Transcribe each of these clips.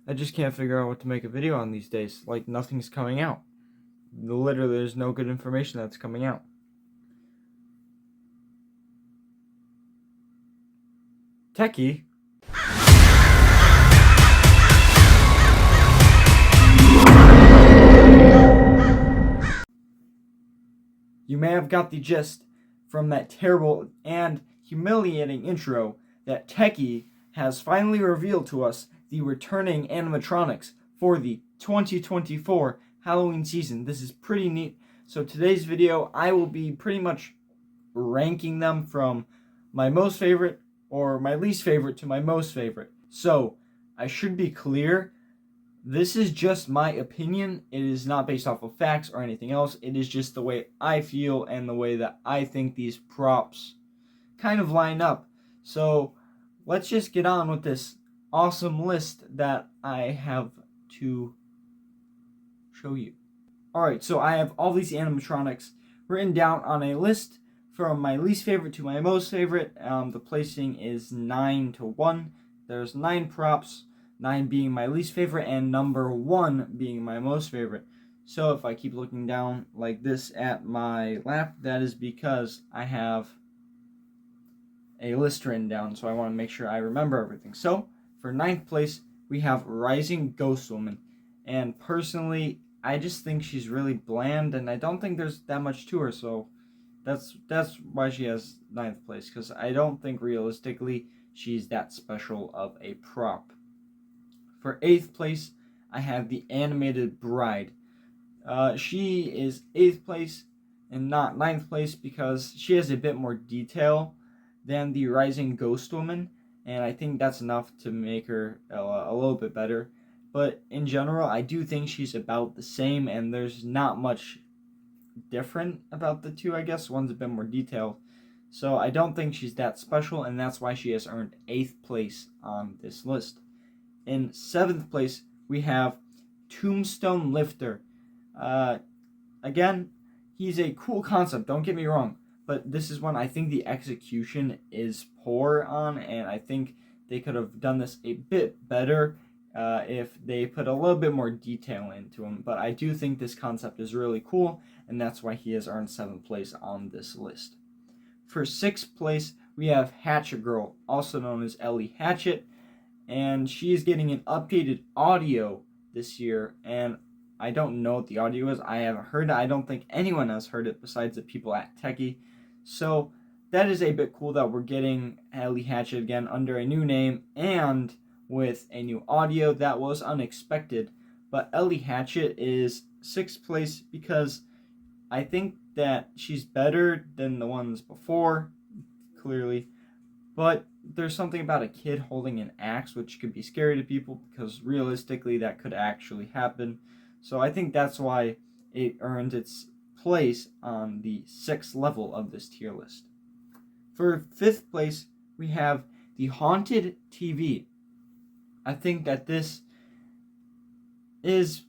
I just can't figure out what to make a video on these days. Like, nothing's coming out. Literally, there's no good information that's coming out. Tekky? You may have got the gist from that terrible and humiliating intro that Tekky has finally revealed to us the returning animatronics for the 2024 Halloween season. This is pretty neat. So today's video, I will be pretty much ranking them from my most favorite or my least favorite to my most favorite. So I should be clear, this is just my opinion. It is not based off of facts or anything else. It is just the way I feel and the way that I think these props kind of line up. So let's just get on with this awesome list that I have to show you. Alright, so I have all these animatronics written down on a list from my least favorite to my most favorite. The placing is 9 to 1. There's 9 props, 9 being my least favorite and number 1 being my most favorite. So if I keep looking down like this at my lap, that is because I have a list written down, so I want to make sure I remember everything. So for 9th place, we have Rising Ghost Woman. And personally, I just think she's really bland, and I don't think there's that much to her, so that's why she has 9th place, because I don't think realistically she's that special of a prop. For 8th place, I have the Animated Bride. She is 8th place and not 9th place because she has a bit more detail than the Rising Ghost Woman, and I think that's enough to make her a little bit better. But in general, I do think she's about the same, and there's not much different about the two, I guess. One's a bit more detailed. So I don't think she's that special, and that's why she has earned 8th place on this list. In 7th place, we have Tombstone Lifter. Again, he's a cool concept, don't get me wrong, but this is one I think the execution is poor on, and I think they could have done this a bit better if they put a little bit more detail into him. But I do think this concept is really cool, and that's why he has earned 7th place on this list. For 6th place, we have Hatchet Girl, also known as Ellie Hatchet, and she is getting an updated audio this year, and I don't know what the audio is. I haven't heard it. I don't think anyone has heard it besides the people at Tekky. So that is a bit cool that we're getting Ellie Hatchet again under a new name and with a new audio. That was unexpected. But Ellie Hatchet is 6th place because I think that she's better than the ones before, clearly. But there's something about a kid holding an axe which could be scary to people because realistically that could actually happen. So I think that's why it earned its place on the 6th level of this tier list. For 5th place, we have the Haunted TV. I think that this is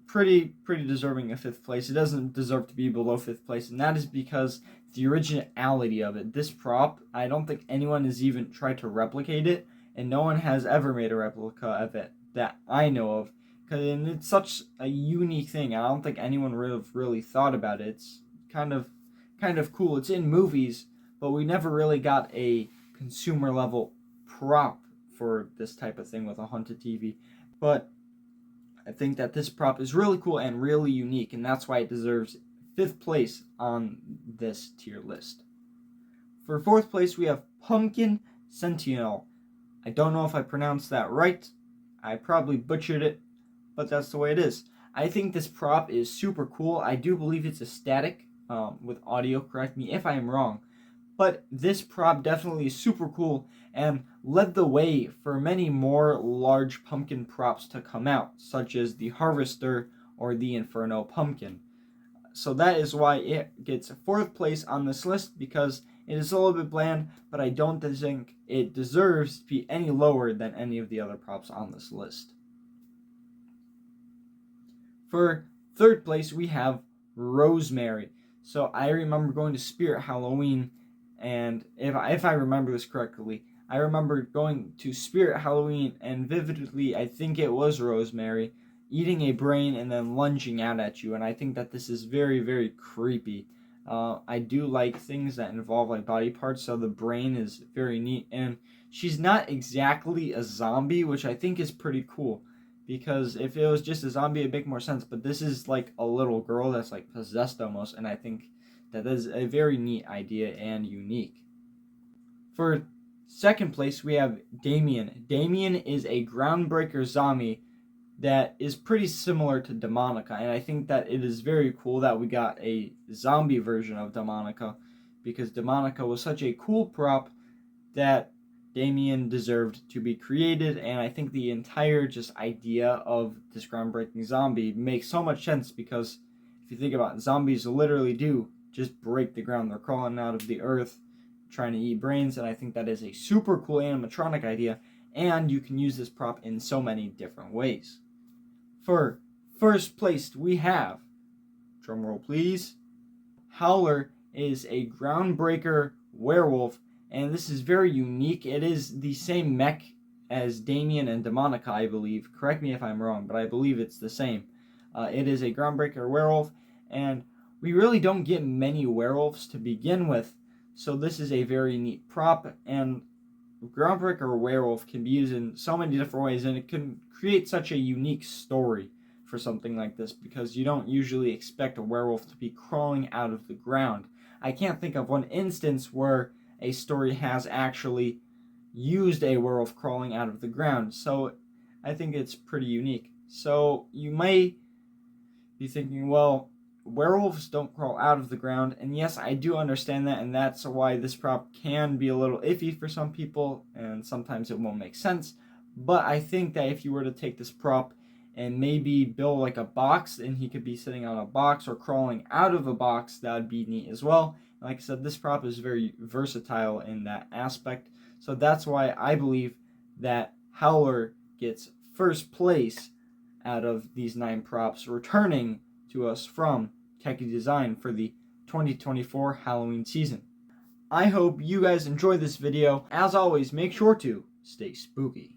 pretty deserving of 5th place. It doesn't deserve to be below 5th place, and that is because the originality of it. This prop, I don't think anyone has even tried to replicate it, and no one has ever made a replica of it that I know of. And it's such a unique thing. I don't think anyone really thought about it. It's kind of cool. It's in movies, but we never really got a consumer level prop for this type of thing with a haunted TV. But I think that this prop is really cool and really unique, and that's why it deserves 5th place on this tier list. For 4th place, we have Pumpkin Sentinel. I don't know if I pronounced that right. I probably butchered it, but that's the way it is. I think this prop is super cool. I do believe it's a static with audio. Correct me if I am wrong. But this prop definitely is super cool and led the way for many more large pumpkin props to come out, such as the Harvester or the Inferno Pumpkin. So that is why it gets 4th place on this list, because it is a little bit bland, but I don't think it deserves to be any lower than any of the other props on this list. For 3rd place, we have Rosemary. So I remember going to Spirit Halloween, and if I remember this correctly, I remember going to Spirit Halloween, and vividly, I think it was Rosemary, eating a brain and then lunging out at you, and I think that this is very, very creepy. I do like things that involve like body parts, so the brain is very neat, and she's not exactly a zombie, which I think is pretty cool, because if it was just a zombie, it'd make more sense, but this is like a little girl that's like possessed almost, and I think that is a very neat idea and unique. For second place, we have Damien. Damien is a groundbreaker zombie that is pretty similar to Demonica, and I think that it is very cool that we got a zombie version of Demonica, because Demonica was such a cool prop that Damien deserved to be created, and I think the entire just idea of this groundbreaking zombie makes so much sense, because if you think about it, zombies literally do just break the ground. They're crawling out of the earth trying to eat brains, and I think that is a super cool animatronic idea, and you can use this prop in so many different ways. For first place, we have, drumroll please, Howler is a groundbreaker werewolf, and this is very unique. It is the same mech as Damien and Demonica, I believe. Correct me if I'm wrong, but I believe it's the same. It is a groundbreaker werewolf, and we really don't get many werewolves to begin with, so this is a very neat prop, and groundbreaker werewolf can be used in so many different ways, and it can create such a unique story for something like this, because you don't usually expect a werewolf to be crawling out of the ground. I can't think of one instance where a story has actually used a werewolf crawling out of the ground, so I think it's pretty unique. So you may be thinking, well, werewolves don't crawl out of the ground, and yes, I do understand that, and that's why this prop can be a little iffy for some people, and sometimes it won't make sense. But I think that if you were to take this prop and maybe build like a box, and he could be sitting on a box or crawling out of a box, that would be neat as well. Like I said, this prop is very versatile in that aspect, so that's why I believe that Howler gets first place out of these 9 props, returning to us from Tekky Design for the 2024 Halloween season. I hope you guys enjoy this video. As always, make sure to stay spooky.